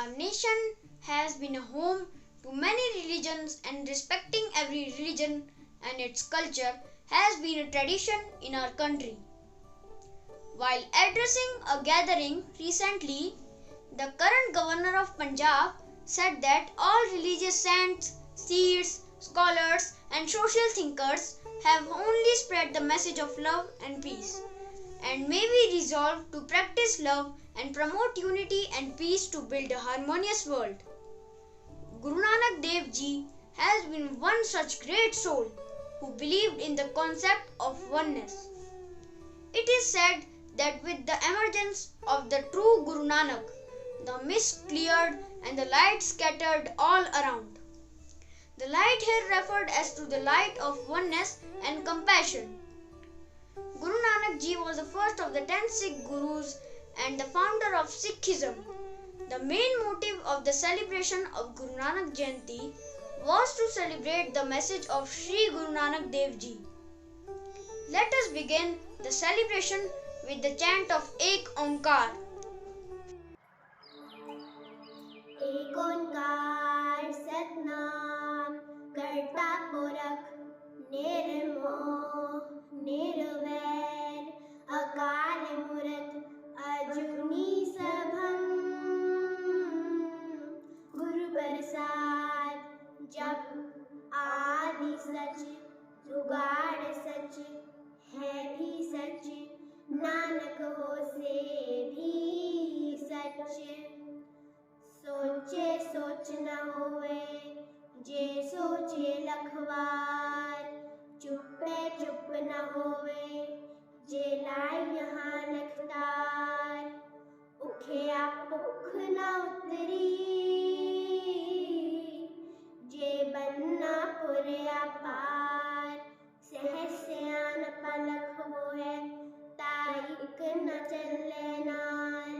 Our nation has been a home to many religions, and respecting every religion and its culture has been a tradition in our country. While addressing a gathering recently, the current governor of Punjab said that all religious saints, seers, scholars, and social thinkers have only spread the message of love and peace, and may we resolve to practice love and promote unity and peace to build a harmonious world. Guru Nanak Dev Ji has been one such great soul who believed in the concept of oneness. It is said that with the emergence of the true Guru Nanak, the mist cleared and the light scattered all around. The light here referred as to the light of oneness and compassion. Guru Nanak Ji was the first of the 10 Sikh Gurus and the founder of Sikhism. The main motive of the celebration of Guru Nanak Jayanti was to celebrate the message of Sri Guru Nanak Dev Ji. Let us begin the celebration with the chant of Ek Onkar. एक ओंकार सतनाम करता पुरख निर्मोह निर्वैर अकाल मूरत अजूनी सभम गुरु प्रसाद जप आदि सच जुगाड़ सच है भी सच नानक हो से भी सच सोचे सोच न होवे जे सोचे लखवार चुप्पे चुप न होवे जे लाई यहाँ लखतार उखिया भुख न उतरी जे बनना पुरया पार सहज सयान पलख होए ताइक न चले नार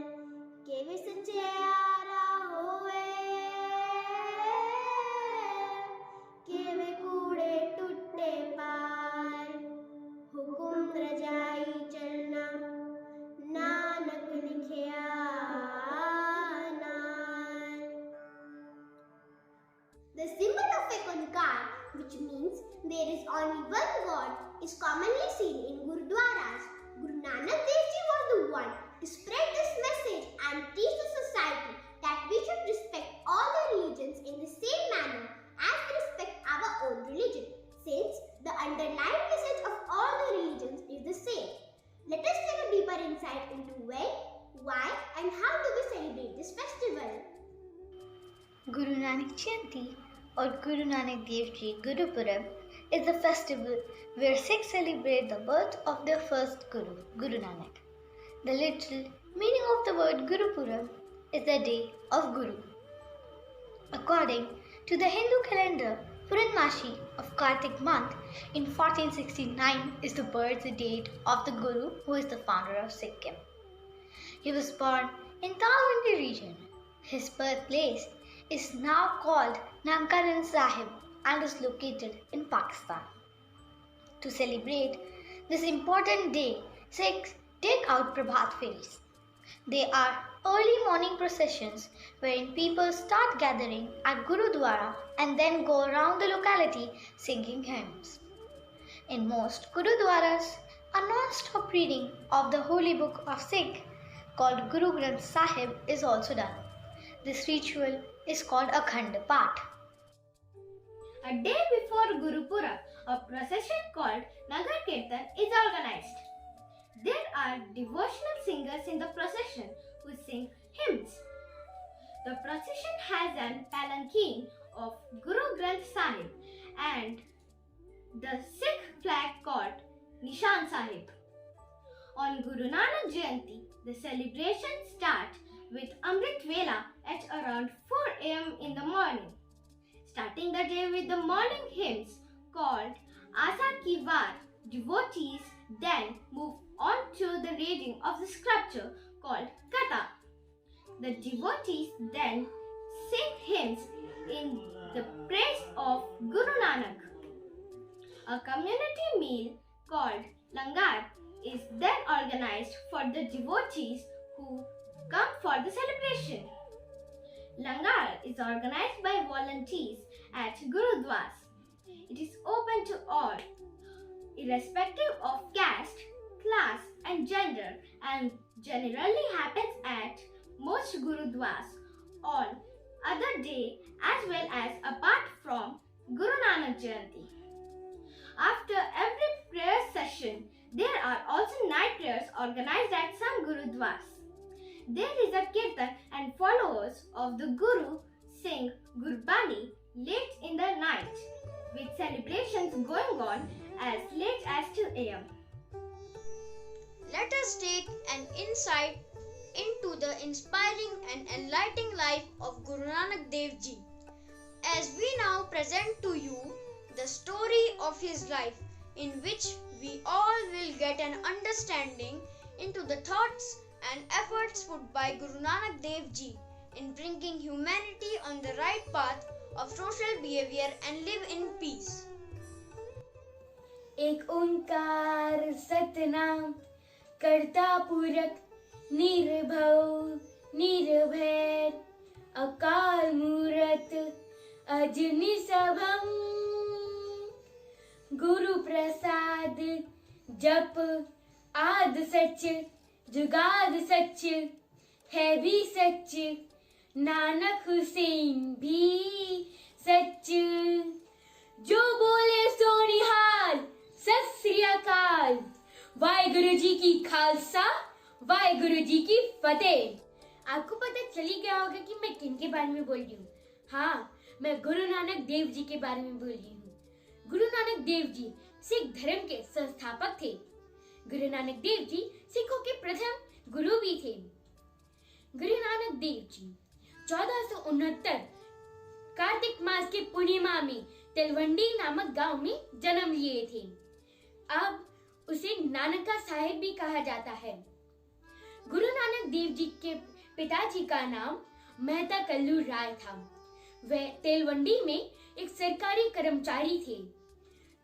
के भी सच्चे The symbol of Ekonkar, which means there is only one God, is commonly seen in Gurudwaras. Guru Nanak Dev Ji was the one to spread this message and teach the society that we should respect all the religions in the same manner as we respect our own religion, since the underlying message of all the religions is the same. Let us take a deeper insight into when, why, and how do we celebrate this festival. Guru Nanak Jayanti or Guru Nanak Dev Ji Gurupurab is a festival where Sikhs celebrate the birth of their first Guru, Guru Nanak. The literal meaning of the word Gurupurab is the day of Guru. According to the Hindu calendar, Purnamashi of Kartik month in 1469 is the birth date of the Guru who is the founder of Sikkim. He was born in Talwandi region. His birthplace is now called Nankana Sahib and is located in Pakistan. To celebrate this important day, Sikhs take out Prabhat Feris. They are early morning processions wherein people start gathering at Gurudwara and then go around the locality singing hymns. In most Gurudwaras, a non-stop reading of the holy book of Sikh called Guru Granth Sahib is also done. This ritual is called Akhand Path. A day before Guru Purab, a procession called Nagar Kirtan is organized. There are devotional singers in the procession who sing hymns. The procession has an palanquin of Guru Granth Sahib and the Sikh flag called Nishan Sahib. On Guru Nanak Jayanti, the celebration starts with Amrit Vela at around 4 am in the morning. Starting the day with the morning hymns called Asa Ki Var, devotees then move on to the reading of the scripture called Katha. The devotees then sing hymns in the praise of Guru Nanak. A community meal called Langar is then organized for the devotees who come for the celebration. Langar is organized by volunteers at Gurudwaras. It is open to all, irrespective of caste, class, and gender, and generally happens at most Gurudwaras on other day as well as apart from Guru Nanak Jayanti. After every prayer session, there are also night prayers organized at some Gurudwaras. There is a kirtan and followers of the Guru sing Gurbani late in the night, with celebrations going on as late as 2 a.m. Let us take an insight into the inspiring and enlightening life of Guru Nanak Dev Ji, as we now present to you the story of his life, in which we all will get an understanding into the thoughts and efforts put by Guru Nanak Dev Ji in bringing humanity on the right path of social behavior and live in peace. एक ओंकार सतनाम कर्ता पुरख निर्भव निर्भय अकाल मूरत अजनी सभम गुरु प्रसाद जप आद सच जुगाद सच है भी सच नानक हुसैन भी सच जो बोले सो निहाल सत श्री अकाल वाहिगुरु जी की खालसा वाहिगुरु जी की फतेह। आपको पता चली गया होगा कि मैं किन के बारे में बोल रही हूँ। हाँ, मैं गुरु नानक देव जी के बारे में बोल रही हूँ। गुरु नानक देव जी सिख धर्म के संस्थापक थे। गुरु नानक देव जी सिखों के प्रथम गुरु भी थे। गुरु नानक देव जी 1469 कार्तिक मास के पूर्णिमा में तिलवंडी नामक गांव में जन्म लिए थे। अब उसे नानका साहिब भी कहा जाता है। गुरु नानक देव जी के पिताजी का नाम मेहता कल्लू राय था। वे तेलवंडी में एक सरकारी कर्मचारी थे।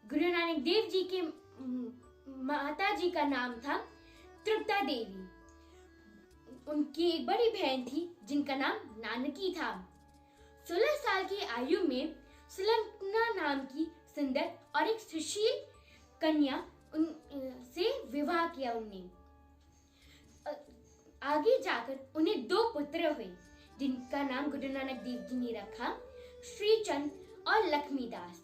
गुरु नानक देव जी के माता जी का नाम था तृप्ता देवी। उनकी एक बड़ी बहन थी जिनका नाम नानकी था। 16 साल की आयु में सुलग्ना नाम की सुंदर और एक सुशील कन्या से विवाह किया उन्हें। आगे जाकर उन्हें 2 पुत्र हुए जिनका नाम गुरु नानक देव जी ने रखा, श्रीचंद और लक्ष्मीदास।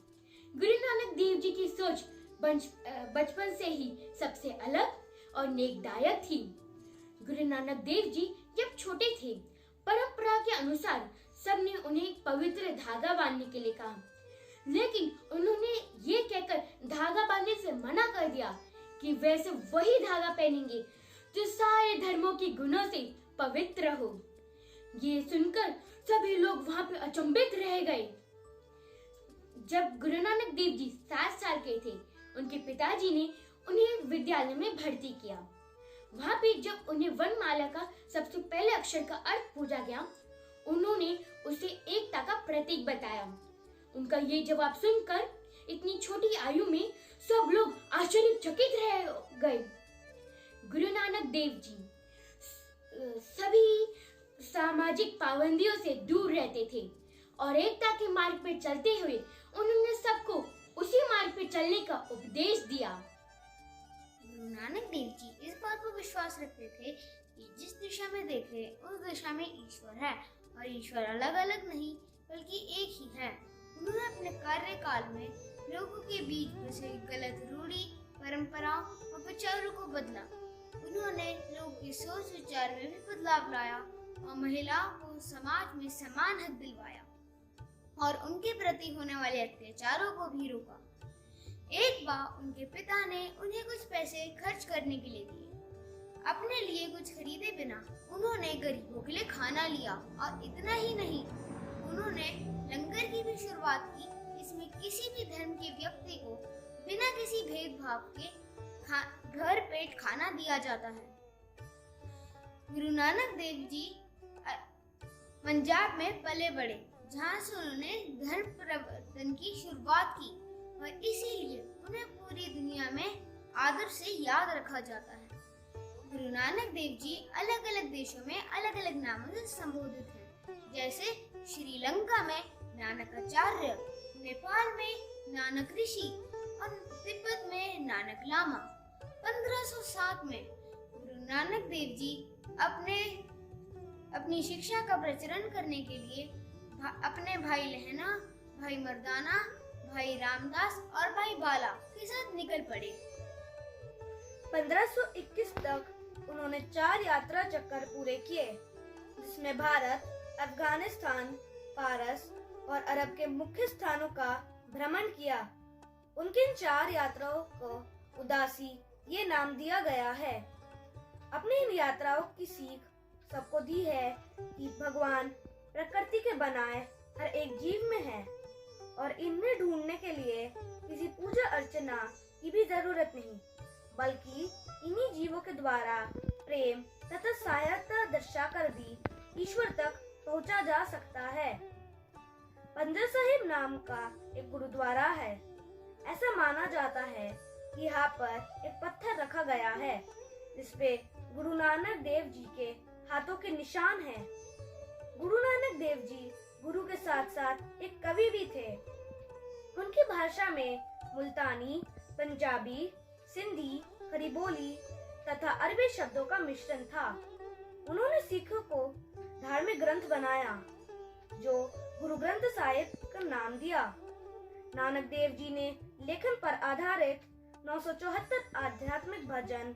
गुरु नानक देव जी की सोच बचपन से ही सबसे अलग और नेकदायक थी। गुरु नानक देव जी जब छोटे थे, परंपरा के अनुसार सबने उन्हें एक पवित्र धागा बांधने के लिए कहा, लेकिन उन्होंने ये कहकर धागा बांधने से मना कर दिया कि वैसे वही धागा पहनेंगे जो सारे धर्मों के गुणों से पवित्र हो। ये सुनकर सभी लोग वहां पे अचंभित रह गए। जब गुरु नानक देव जी 7 साल के थे, उनके पिताजी ने उन्हें विद्यालय में भर्ती किया। वहां पे जब उन्हें वनमाला का सबसे पहले अक्षर का अर्थ पूछा गया, उन्होंने उसे एकता का प्रतीक बताया। उनका ये जवाब सुनकर इतनी छोटी आयु में सब लोग आश्चर्यचकित रह गए। गुरु नानक देव जी सभी सामाजिक पाबंदियों से दूर रहते थे और एकता के मार्ग पर चलते हुए उन्होंने सबको उसी मार्ग पर चलने का उपदेश दिया। गुरु नानक देव जी इस बात पर विश्वास रखते थे कि जिस दिशा में देखे उस दिशा में ईश्वर है और ईश्वर अलग अलग नहीं बल्कि एक ही है। उन्होंने अपने कार्यकाल में लोगों के बीच बसे गलत रूढ़ी, परंपराओं और विचारों को बदला। उन्होंने लोगों की सोच विचार में भी बदलाव लाया और महिलाओं को समाज में समान हक दिलवाया और उनके प्रति होने वाले अत्याचारों को भी रोका। एक बार उनके पिता ने उन्हें कुछ पैसे खर्च करने के लिए दिए। अपने लिए कुछ खरीदे बिना उन्होंने गरीबों के लिए खाना लिया और इतना ही नहीं, उन्होंने लंगर की भी शुरुआत की। इसमें किसी भी धर्म के व्यक्ति को बिना किसी भेदभाव के भर पेट खाना दिया जाता है। गुरु नानक देव जी पंजाब में पले बड़े, जहाँ से उन्होंने धर्म परिवर्तन की शुरुआत की और इसीलिए उन्हें पूरी दुनिया में आदर से याद रखा जाता है। गुरु नानक देव जी अलग अलग देशों में अलग अलग नामों से संबोधित हैं, जैसे श्रीलंका में नानक आचार्य, नेपाल में नानक ऋषि और तिब्बत में नानक लामा। 1507 में गुरु नानक देव जी अपनी शिक्षा का प्रचलन करने के लिए अपने भाई लहना, भाई मर्दाना, भाई रामदास और भाई बाला के साथ निकल पड़े। 1521 तक उन्होंने 4 यात्रा चक्कर पूरे किए, जिसमें भारत, अफगानिस्तान, पारस और अरब के मुख्य स्थानों का भ्रमण किया। उनकी इन 4 यात्राओं को उदासी ये नाम दिया गया है। अपनी इन यात्राओं की सीख सबको दी है कि भगवान प्रकृति के बनाए हर एक जीव में है और इनमें ढूंढने के लिए किसी पूजा अर्चना की भी जरूरत नहीं, बल्कि इन्हीं जीवों के द्वारा प्रेम तथा सहायता दर्शाकर भी ईश्वर तक पहुंचा जा सकता है। पंजर साहिब नाम का एक गुरुद्वारा है। ऐसा माना जाता है कि यहाँ पर एक पत्थर रखा गया है जिसपे गुरु नानक देव जी के हाथों के निशान हैं। गुरु नानक देव जी गुरु के साथ साथ एक कवि भी थे। उनकी भाषा में मुल्तानी, पंजाबी, सिंधी, खरीबोली तथा अरबी शब्दों का मिश्रण था। उन्होंने सिखों को धार्मिक ग्रंथ बनाया जो गुरु ग्रंथ साहिब का नाम दिया। नानक देव जी ने लेखन पर आधारित 974 आध्यात्मिक भजन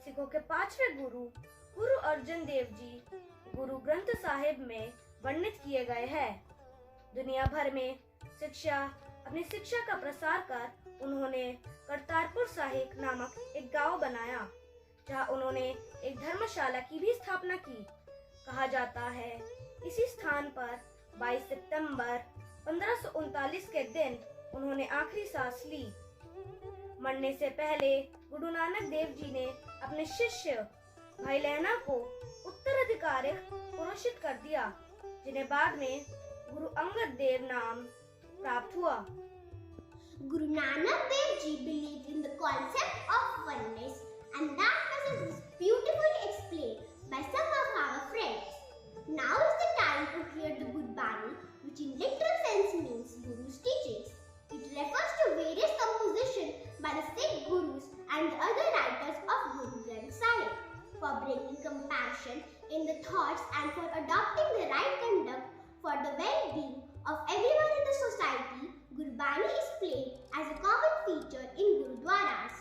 सिखों के 5वें गुरु गुरु अर्जन देव जी गुरु ग्रंथ साहिब में वर्णित किए गए हैं। दुनिया भर में अपनी शिक्षा का प्रसार कर उन्होंने करतारपुर साहिब नामक एक गांव बनाया, जहां उन्होंने एक धर्मशाला की भी स्थापना की। कहा जाता है इसी स्थान पर 22 सितंबर 1539 के दिन उन्होंने आखिरी सांस ली। मरने से पहले गुरु नानक देव जी ने अपने शिष्य भाई लहना को उत्तराधिकारी घोषित कर दिया, जिन्हें बाद में गुरु अंगद देव नाम प्राप्त हुआ। Guru Nanak Dev Ji believed in the concept of oneness, and that message is beautifully explained by some of our friends. Now is the time to hear the Gurbani, which in literal sense means Guru's teachings. It refers to various compositions by the Sikh Gurus and the other writers of Guru Granth Sahib for bringing compassion in the thoughts and for adopting the right conduct for the well-being of everyone in the society. Gurbani is played as a common feature in Gurudwaras.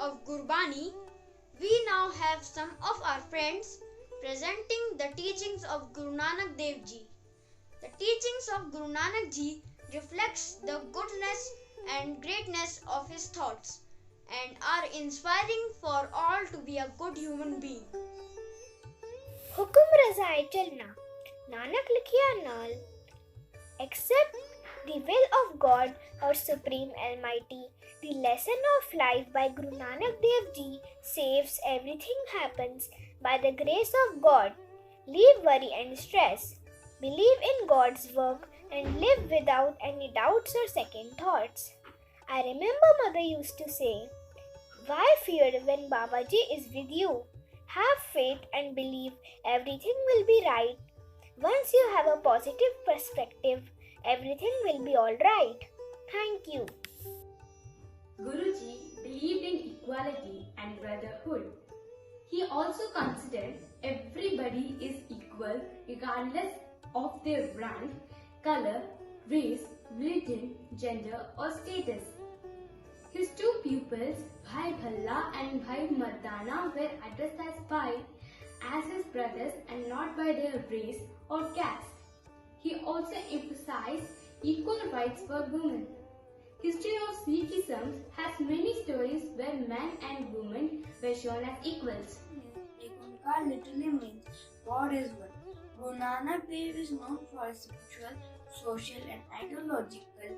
of Gurbani, we now have some of our friends presenting the teachings of Guru Nanak Dev Ji. The teachings of Guru Nanak Ji reflects the goodness and greatness of his thoughts and are inspiring for all to be a good human being. हुक्म रज़ाए चलना नानक लिखिया नाल. Accept the will of God or Supreme Almighty. The lesson of life by Guru Nanak Dev Ji saves everything happens by the grace of God. Leave worry and stress. Believe in God's work and live without any doubts or second thoughts. I remember mother used to say, "Why fear when Babaji is with you? Have faith and believe everything will be right. Once you have a positive perspective, everything will be all right." Thank you. Guruji believed in equality and brotherhood. He also considered everybody is equal regardless of their rank, color, race, religion, gender or status. His two pupils, Bhai Bhalla and Bhai Mardana, were addressed as Bhai as his brothers and not by their race or caste. He also emphasized equal rights for women. History of Sikhism has many stories where men and women were shown as equals. Ekunkar literally means God is one. Guru Nanak Dev is known for his spiritual, social and ideological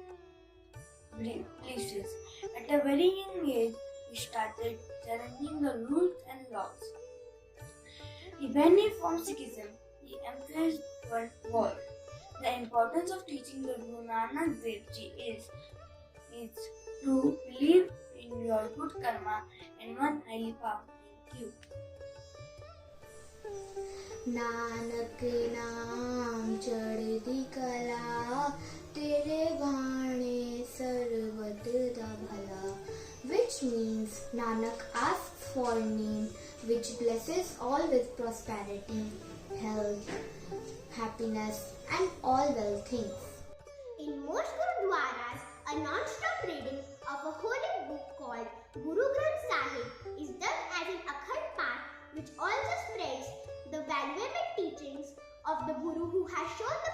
beliefs. At a very young age, he started challenging the rules and laws. When he formed Sikhism, he emphasized one word. The importance of teaching the Guru Nanak Dev Ji is to believe in your good karma and one highly powerful. Thank you. Nanak नाम चढ़दी कला तेरे भाणे सर्वत दा भला, which means Nanak asks for a name which blesses all with prosperity, health, happiness and all well things. In most Gurudwaras, a non-stop reading of a holy book called Guru Granth Sahib is done as an akhand path which also spreads the valuable teachings of the Guru who has shown the